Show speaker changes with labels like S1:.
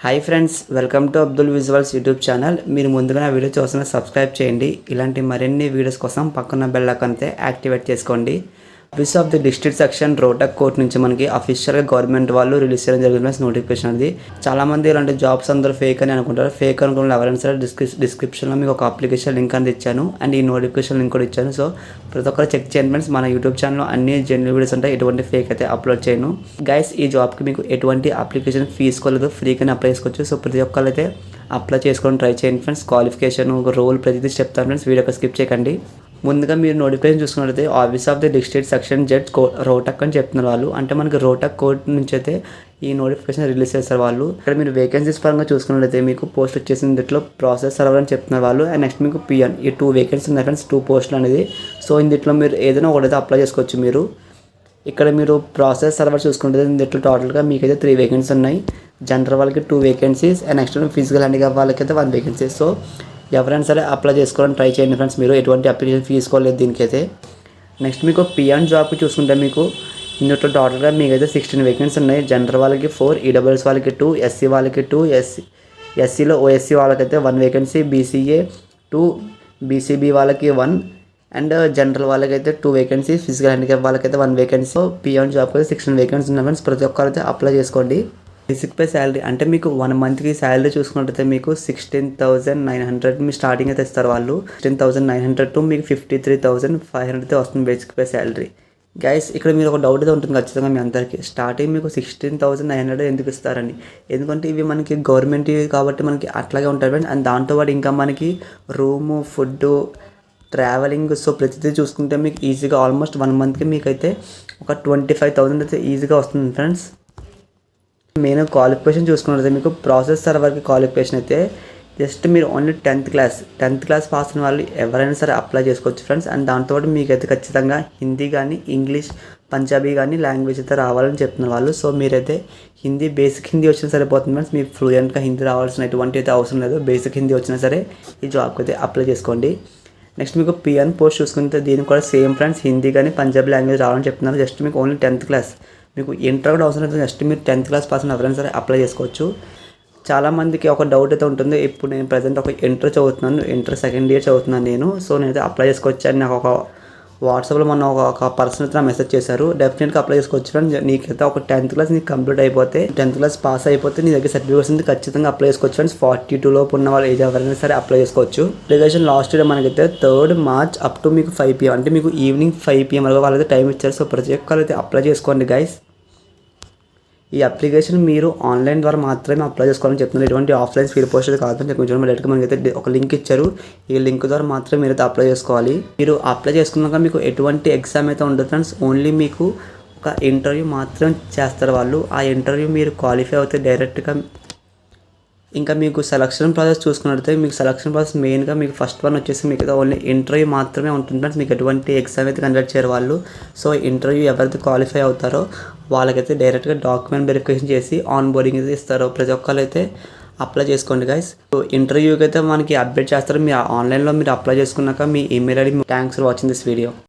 S1: Hi friends, welcome to Abdul visuals YouTube channel. మీరు ముందుగా నా వీడియో చూసిన సబ్స్క్రైబ్ చేయండి. ఇలాంటి మరిన్ని వీడియోస్ కోసం పక్కన బెల్ ఐకాన్ యాక్టివేట్ చేసుకోండి. Office of the district section Rohtak court నుంచి మనకి అఫీషియల్గా గవర్నమెంట్ వాళ్ళు రిలీజ్ చేయడం జరిగిన నోటిఫికేషన్ అది. చాలామంది ఇలాంటి జాబ్స్ అందరూ ఫేక్ అని అనుకుంటారు. ఫేక్ అనుకున్న ఎవరైనా సరే డిస్క్రిప్షన్లో మీకు ఒక అప్లికేషన్ లింక్ అనేది ఇచ్చాను అండ్ ఈ నోటిఫికేషన్ లింక్ కూడా ఇచ్చాను. సో ప్రతి ఒక్కరు చెక్ చేయండి ఫ్రెండ్స్. మన యూట్యూబ్ ఛానల్లో అన్ని జెన్యున్ వీడియోస్ ఉంటాయి, ఎటువంటి ఫేక్ అయితే అప్లోడ్ చేయను. గైస్, ఈ జాబ్కి మీకు ఎటువంటి అప్లికేషన్ తీసుకోలేదు, ఫ్రీగానే అప్లై చేసుకోవచ్చు. సో ప్రతి ఒక్కరు అయితే అప్లై చేసుకొని ట్రై చేయండి ఫ్రెండ్స్. క్వాలిఫికేషన్ ఒక రోల్ ప్రతిదీ చెప్తాను ఫ్రెండ్స్, వీడియోకి స్కిప్ చేయకండి. ముందుగా మీరు నోటిఫికేషన్ చూసుకున్నట్లయితే office of the district section Z Rohtak అని చెప్తున్నారు వాళ్ళు. అంటే మనకి రోటక్ కోర్ట్ నుంచి అయితే ఈ నోటిఫికేషన్ రిలీజ్ చేస్తారు వాళ్ళు. ఇక్కడ మీరు వేకెన్సీస్ పరంగా చూసుకున్నట్లయితే మీకు పోస్ట్ వచ్చేసిన దీంట్లో ప్రాసెస్ సర్వర్ అని చెప్తున్నారు వాళ్ళు. అండ్ నెక్స్ట్ మీకు పిఎన్, ఈ 2 వేకెన్సీ ఉన్నాయి ఫ్రెండ్స్, 2 పోస్టులు అనేది. సో ఇందులో మీరు ఏదైనా ఒకటైతే అప్లై చేసుకోవచ్చు. మీరు ఇక్కడ మీరు ప్రాసెస్ సర్వర్ చూసుకుంటే దీంట్లో టోటల్గా మీకైతే 3 వేకెన్సీ ఉన్నాయి. జనరల్ వాళ్ళకి 2 vacancies and next physical handicap వాళ్ళకైతే 1 వేకెన్సీ. సో ఎవరైనా సరే అప్లై చేసుకోవడానికి ట్రై చేయండి ఫ్రెండ్స్. మీరు ఎటువంటి అప్లికేషన్ తీసుకోలేదు దీనికైతే. నెక్స్ట్ మీకు పిఎన్ జాబ్కి చూసుకుంటే మీకు ఇందులో టోటల్గా మీకైతే 16 వేకెన్సీ ఉన్నాయి. జనరల్ వాళ్ళకి 4, ఈడబ్ల్యూఎస్ వాళ్ళకి 2, ఎస్సీ వాళ్ళకి 2, ఎస్సీలో ఓఎస్సీ వాళ్ళకైతే 1 వేకెన్సీ, బీసీఏ 2, బీసీబీ వాళ్ళకి 1 అండ్ జనరల్ వాళ్ళకైతే 2 వేకెన్సీ, ఫిజికల్ హ్యాండిక్యాప్ వాళ్ళకైతే 1 వేకెన్సీ. సో పిఎన్ జాబ్కి అయితే 16 వేకెన్సీ ఉన్నాయి ఫ్రెండ్స్. ప్రతి ఒక్కరైతే అప్లై చేసుకోండి. బేసిక్ పే శాలరీ అంటే మీకు 1 మంత్కి శాలరీ చూసుకున్నట్టయితే మీకు 16,900 మీ స్టార్టింగ్ అయితే ఇస్తారు వాళ్ళు. 16,900 టు మీకు 53,500 అయితే వస్తుంది బేసిక్ పే శాలరీ. గైస్, ఇక్కడ మీరు ఒక డౌట్ అయితే ఉంటుంది ఖచ్చితంగా మీ అందరికీ. స్టార్టింగ్ మీకు 16,900 ఎందుకు ఇస్తారని. ఎందుకంటే ఇవి మనకి గవర్నమెంట్ కాబట్టి మనకి అట్లాగే ఉంటాయి ఫ్రెండ్స్. అండ్ దాంతోపాటు ఇంకా మనకి రూము, ఫుడ్, ట్రావెలింగ్, సో ప్రతిదీ చూసుకుంటే మీకు ఈజీగా ఆల్మోస్ట్ 1 మంత్కి మీకైతే ఒక 25,000 అయితే ఈజీగా వస్తుంది ఫ్రెండ్స్. మెయిన్ క్వాలిఫికేషన్ చూసుకున్నట్లయితే మీకు ప్రాసెస్ సర్వర్కి క్వాలిఫికేషన్ అయితే జస్ట్ మీరు ఓన్లీ 10th క్లాస్ పాస్ అయిన వాళ్ళు ఎవరైనా సరే అప్లై చేసుకోవచ్చు ఫ్రెండ్స్. అండ్ దాంతోపాటు మీకైతే ఖచ్చితంగా హిందీ కానీ, ఇంగ్లీష్, పంజాబీ కానీ లాంగ్వేజ్ అయితే రావాలని చెప్తున్నారు వాళ్ళు. సో మీరైతే హిందీ, బేసిక్ హిందీ వచ్చినా సరిపోతుంది ఫ్రెండ్స్. మీకు ఫ్లూయెంట్గా హిందీ రావాల్సిన ఎటువంటి అయితే అవసరం లేదు. బేసిక్ హిందీ వచ్చినా సరే ఈ జాబ్కి అయితే అప్లై చేసుకోండి. నెక్స్ట్ మీకు పిఎన్ పోస్ట్ చూసుకుంటే దీనికి కూడా సేమ్ ఫ్రెండ్స్, హిందీ కానీ పంజాబీ లాంగ్వేజ్ రావాలని చెప్తున్నారు. జస్ట్ మీకు ఓన్లీ 10th క్లాస్, మీకు ఇంటర్ కూడా అవసరం లేదు. జస్ట్ మీరు 10th క్లాస్ పాస్ ఎవరైనా సరే అప్లై చేసుకోవచ్చు. చాలామందికి ఒక డౌట్ అయితే ఉంటుంది. ఇప్పుడు నేను ప్రజెంట్ ఒక ఇంటర్ చదువుతున్నాను, ఇంటర్ సెకండ్ ఇయర్ చదువుతున్నాను నేను. సో నేనైతే అప్లై చేసుకోవచ్చు అని నాకు ఒక వాట్సాప్లో మొన్న ఒక పర్సన్ అయితే మెసేజ్ చేశారు. డెఫినెట్గా అప్లై చేసుకోవచ్చు ఫ్రెండ్స్. నీకైతే ఒక 10th క్లాస్ నీకు కంప్లీట్ అయిపోతే, 10th క్లాస్ పాస్ అయిపోతే నీ దగ్గర సర్టిఫికేట్స్ ఉంది, ఖచ్చితంగా అప్లై చేసుకోవచ్చు ఫ్రెండ్స్. 42 లోపు ఉన్న వాళ్ళు ఏజ్ ఎవరైనా సరే అప్లై చేసుకోవచ్చు. అప్లికేషన్ లాస్ట్ డే మనకైతే 3rd March అప్ టు మీకు 5 PM, అంటే మీకు ఈవినింగ్ 5 PM వరకు వాళ్ళైతే టైం ఇచ్చారు. సో ప్రతి ఒక్కరు అయితే అప్లై చేసుకోండి గైస్. ఈ అప్లికేషన్ మీరు ఆన్లైన్ ద్వారా మాత్రమే అప్లై చేసుకోవాలని చెప్తున్నారు. ఎటువంటి ఆఫ్లైన్ స్పీడ్ పోస్ట్ అయితే కాదని కొంచెం డైరెక్ట్గా మనకైతే ఒక లింక్ ఇచ్చారు. ఈ లింక్ ద్వారా మాత్రమే మీరైతే అప్లై చేసుకోవాలి. మీరు అప్లై చేసుకున్నాక మీకు ఎటువంటి ఎగ్జామ్ అయితే ఉండదు ఫ్రెండ్స్. ఓన్లీ మీకు ఒక ఇంటర్వ్యూ మాత్రం చేస్తారు వాళ్ళు. ఆ ఇంటర్వ్యూ మీరు క్వాలిఫై అవుతే డైరెక్ట్గా ఇంకా మీకు సెలక్షన్ ప్రాసెస్ చూసుకున్నట్లయితే మీకు సెలక్షన్ ప్రాసెస్ మెయిన్గా మీకు ఫస్ట్ వన్ వచ్చేసి మీకు ఓన్లీ ఇంటర్వ్యూ మాత్రమే ఉంటుంది ఫ్రెండ్స్. మీకు ఎటువంటి ఎగ్జామ్ అయితే కండక్ట్ చేయరు వాళ్ళు. సో ఇంటర్వ్యూ ఎవరైతే క్వాలిఫై అవుతారో వాళ్ళకైతే డైరెక్ట్గా డాక్యుమెంట్ వెరిఫికేషన్ చేసి ఆన్ బోర్డింగ్ అయితే ఇస్తారు. ప్రతి ఒక్కరు అయితే అప్లై చేసుకోండి గైస్. సో ఇంటర్వ్యూకి అయితే మనకి అప్డేట్ చేస్తారు. మీరు ఆన్లైన్లో మీరు అప్లై చేసుకున్నాక మీ email ID. Thanks for watching this video.